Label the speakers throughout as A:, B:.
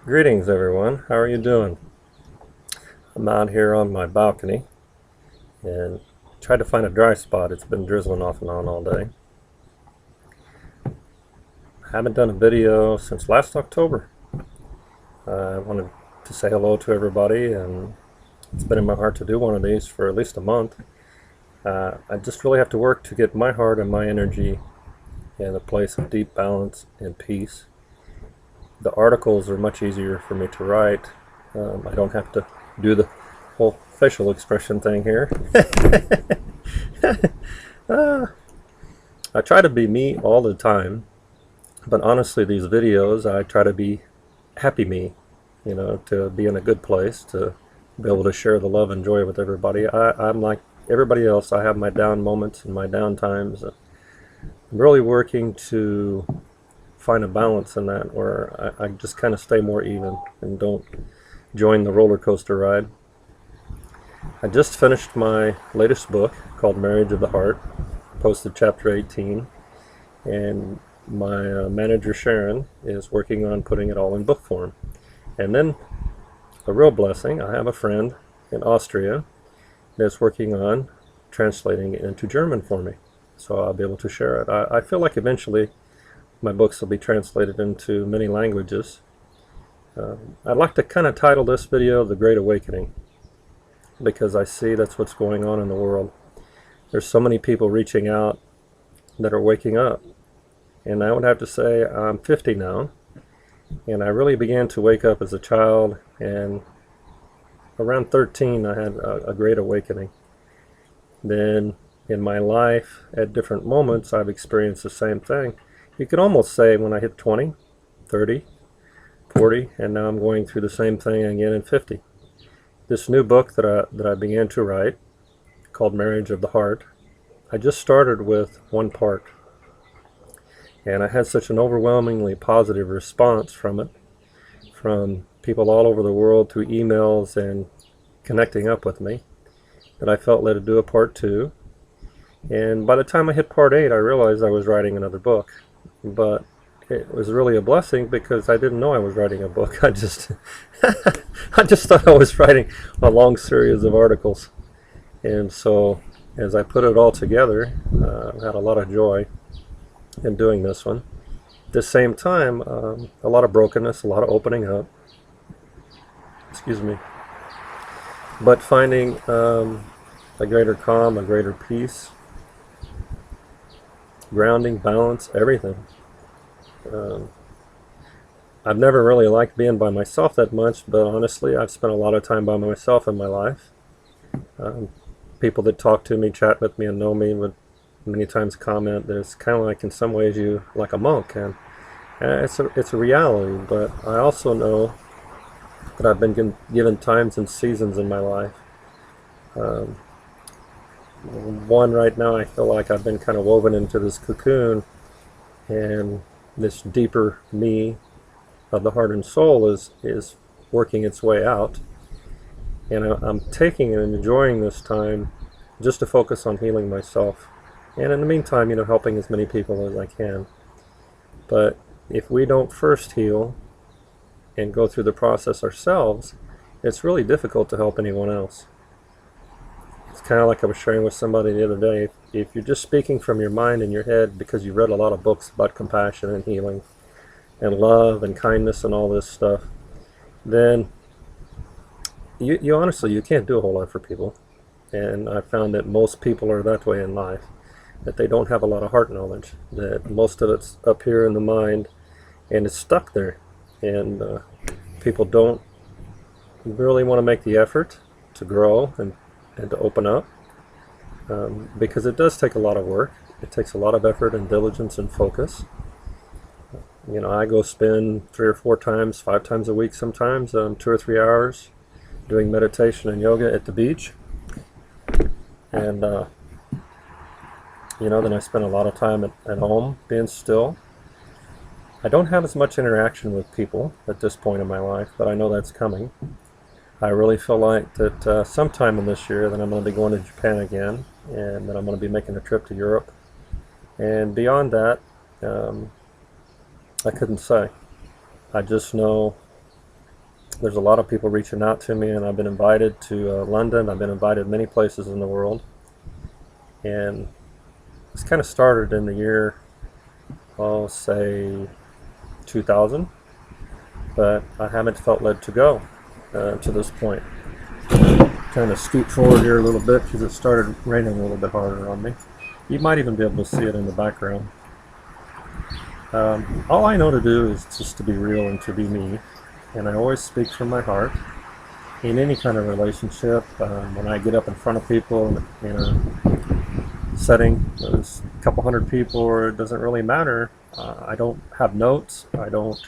A: Greetings everyone, how are you doing? I'm out here on my balcony and tried to find a dry spot. It's been drizzling off and on all day. Haven't done a video since last October. I wanted to say hello to everybody, and it's been in my heart to do one of these for at least a month. I just really have to work to get my heart and my energy in a place of deep balance and peace. The articles are much easier for me to write. I don't have to do the whole facial expression thing here. I try to be me all the time, but honestly these videos I try to be happy me, to be in a good place, to be able to share the love and joy with everybody. I'm like everybody else. I have my down moments and my down times. I'm really working to find a balance in that, where I just kind of stay more even and don't join the roller coaster ride. I just finished my latest book called Marriage of the Heart, posted chapter 18, and my manager Sharon is working on putting it all in book form. And then a real blessing, I have a friend in Austria that's working on translating it into German for me, so I'll be able to share it. I feel like eventually my books will be translated into many languages. I'd like to kind of title this video The Great Awakening, because I see that's what's going on in the world. There's so many people reaching out that are waking up. And I would have to say I'm 50 now, and I really began to wake up as a child, and around 13 I had a great awakening. Then in my life at different moments I've experienced the same thing. You could almost say when I hit 20, 30, 40, and now I'm going through the same thing again in 50. This new book that I began to write, called Marriage of the Heart, I just started with one part. And I had such an overwhelmingly positive response from it, from people all over the world through emails and connecting up with me, that I felt led to do a part 2. And by the time I hit part 8, I realized I was writing another book. But it was really a blessing, because I didn't know I was writing a book. I just thought I was writing a long series of articles. And so as I put it all together, I had a lot of joy in doing this one. At the same time, a lot of brokenness, a lot of opening up. Excuse me. But finding a greater calm, a greater peace, grounding, balance, everything. I've never really liked being by myself that much, but honestly I've spent a lot of time by myself in my life. People that talk to me, chat with me, and know me would many times comment that it's kind of like, in some ways, you like a monk, and it's a reality. But I also know that I've been given times and seasons in my life. One right now, I feel like I've been kind of woven into this cocoon, and this deeper me of the heart and soul is working its way out, and I'm taking and enjoying this time just to focus on healing myself, and in the meantime, helping as many people as I can. But if we don't first heal and go through the process ourselves, it's really difficult to help anyone else. It's kind of like I was sharing with somebody the other day. If you're just speaking from your mind and your head because you've read a lot of books about compassion and healing and love and kindness and all this stuff, then you honestly, you can't do a whole lot for people. And I found that most people are that way in life, that they don't have a lot of heart knowledge, that most of it's up here in the mind and it's stuck there. And people don't really want to make the effort to grow and to open up, because it does take a lot of work. It takes a lot of effort and diligence and focus. I go spend 3 or 4 times, 5 times a week sometimes, 2 or 3 hours doing meditation and yoga at the beach. And then I spend a lot of time at home being still. I don't have as much interaction with people at this point in my life, but I know that's coming. I really feel like that sometime in this year that I'm going to be going to Japan again, and that I'm going to be making a trip to Europe. And beyond that, I couldn't say. I just know there's a lot of people reaching out to me, and I've been invited to London. I've been invited many places in the world, and it's kind of started in the year, I'll say 2000, but I haven't felt led to go to this point. Kind of scoot forward here a little bit because it started raining a little bit harder on me. You might even be able to see it in the background. All I know to do is just to be real and to be me, and I always speak from my heart in any kind of relationship. When I get up in front of people in a setting, there's a couple hundred people, or it doesn't really matter. I don't have notes. I don't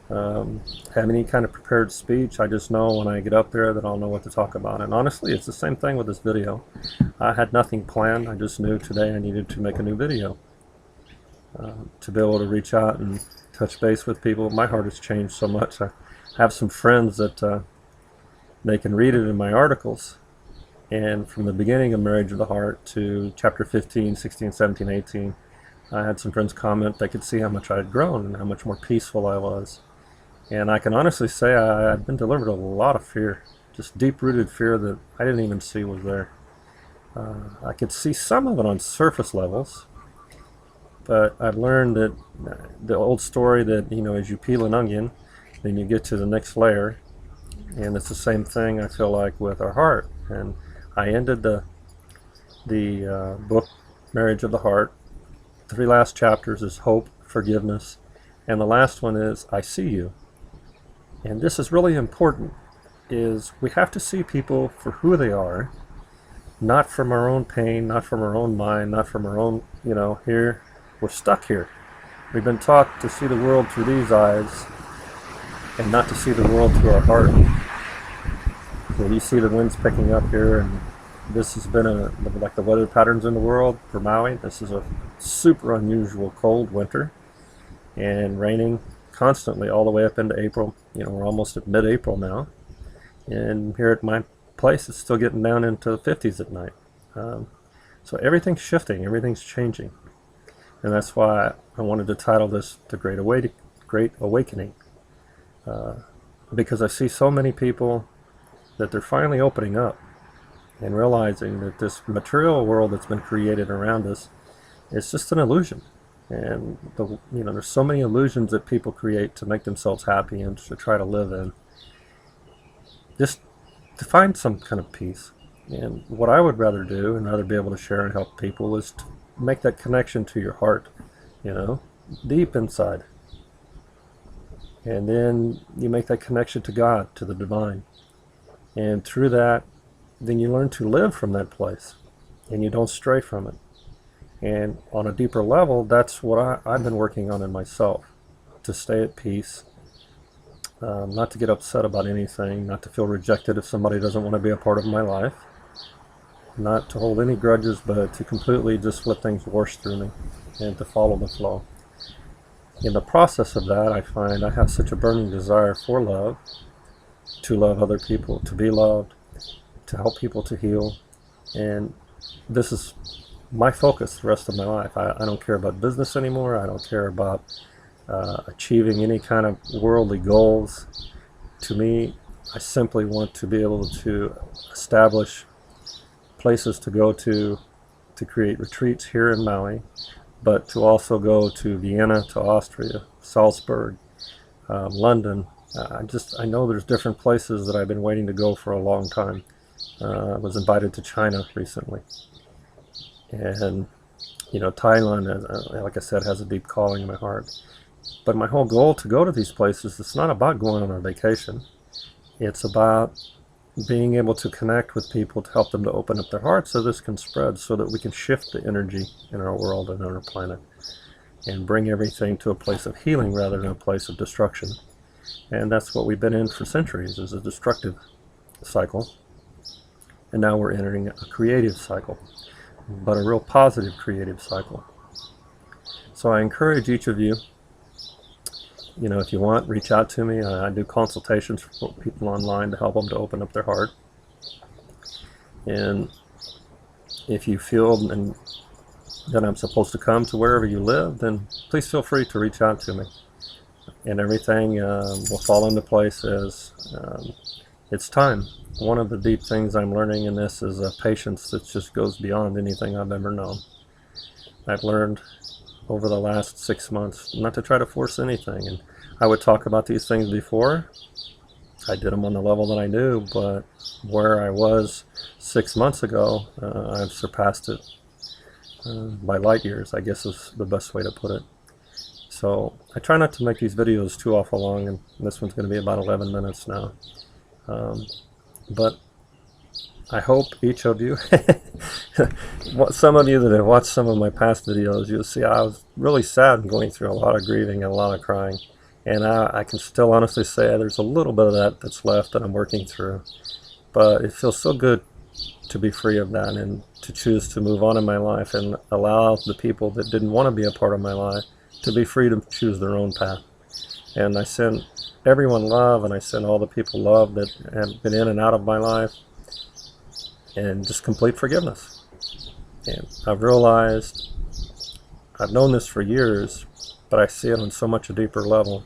A: have any kind of prepared speech. I just know when I get up there that I'll know what to talk about. And honestly, it's the same thing with this video. I had nothing planned. I just knew today I needed to make a new video. To be able to reach out and touch base with people. My heart has changed so much. I have some friends that they can read it in my articles, and from the beginning of Marriage of the Heart to chapter 15, 16, 17, 18, I had some friends comment they could see how much I had grown and how much more peaceful I was. And I can honestly say I've been delivered a lot of fear, just deep-rooted fear that I didn't even see was there. I could see some of it on surface levels, but I've learned that the old story that, as you peel an onion, then you get to the next layer, and it's the same thing I feel like with our heart. And I ended the book, Marriage of the Heart. 3 last chapters is hope, forgiveness, and the last one is I see you. And this is really important, is we have to see people for who they are, not from our own pain, not from our own mind, not from our own, here. We're stuck here. We've been taught to see the world through these eyes and not to see the world through our heart. So you see the winds picking up here, and this has been like the weather patterns in the world for Maui. This is a super unusual cold winter and raining constantly all the way up into April. We're almost at mid-April now, and here at my place it's still getting down into the 50s at night. So everything's shifting, everything's changing. And that's why I wanted to title this The Great Awakening. Because I see so many people that they're finally opening up and realizing that this material world that's been created around us is just an illusion. And there's so many illusions that people create to make themselves happy and to try to live in. Just to find some kind of peace. And what I would rather do, and rather be able to share and help people, is to make that connection to your heart, deep inside. And then you make that connection to God, to the divine. And through that, then you learn to live from that place, and you don't stray from it. And on a deeper level, that's what I've been working on in myself, to stay at peace, not to get upset about anything, not to feel rejected if somebody doesn't want to be a part of my life, not to hold any grudges, but to completely just let things wash through me and to follow the flow. In the process of that, I find I have such a burning desire for love, to love other people, to be loved, to help people to heal. And this is my focus the rest of my life. I don't care about business anymore. I don't care about achieving any kind of worldly goals. To me, I simply want to be able to establish places to go to create retreats here in Maui, but to also go to Vienna, to Austria, Salzburg, London. I know there's different places that I've been waiting to go for a long time. I was invited to China recently. And, Thailand, like I said, has a deep calling in my heart. But my whole goal to go to these places, it's not about going on a vacation. It's about being able to connect with people to help them to open up their hearts so this can spread, so that we can shift the energy in our world and on our planet and bring everything to a place of healing rather than a place of destruction. And that's what we've been in for centuries, is a destructive cycle. And now we're entering a creative cycle, but a real positive creative cycle. So I encourage each of you, if you want, reach out to me. I do consultations for people online to help them to open up their heart. And if you feel that I'm supposed to come to wherever you live, then please feel free to reach out to me. and everything will fall into place as it's time. One of the deep things I'm learning in this is a patience that just goes beyond anything I've ever known. I've learned over the last 6 months not to try to force anything, and I would talk about these things before. I did them on the level that I knew, but where I was 6 months ago, I've surpassed it by light years, I guess is the best way to put it. So I try not to make these videos too awful long, and this one's going to be about 11 minutes now. But I hope each of you, some of you that have watched some of my past videos, you'll see I was really sad and going through a lot of grieving and a lot of crying. And I can still honestly say there's a little bit of that that's left that I'm working through. But it feels so good to be free of that and to choose to move on in my life and allow the people that didn't want to be a part of my life to be free to choose their own path. And I send everyone love, and I send all the people love that have been in and out of my life, and just complete forgiveness. And I've realized, I've known this for years, but I see it on so much a deeper level,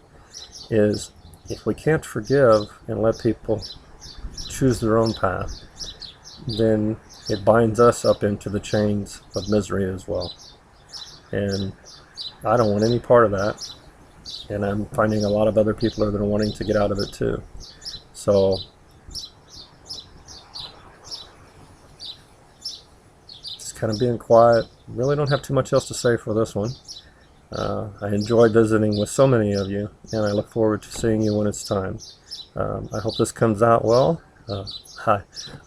A: is if we can't forgive and let people choose their own path, then it binds us up into the chains of misery as well. And I don't want any part of that. And I'm finding a lot of other people that are wanting to get out of it too. So just kind of being quiet. Really don't have too much else to say for this one. I enjoy visiting with so many of you, and I look forward to seeing you when it's time. I hope this comes out well.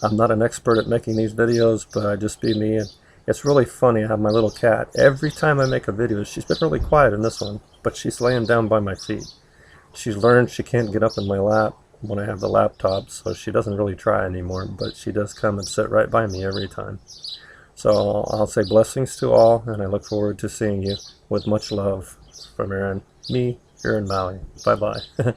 A: I'm not an expert at making these videos, but I just be me. And it's really funny. I have my little cat. Every time I make a video, she's been really quiet in this one, but she's laying down by my feet. She's learned she can't get up in my lap when I have the laptop, so she doesn't really try anymore, but she does come and sit right by me every time. So I'll say blessings to all, and I look forward to seeing you with much love from Aaron, me, here in Maui. Bye-bye.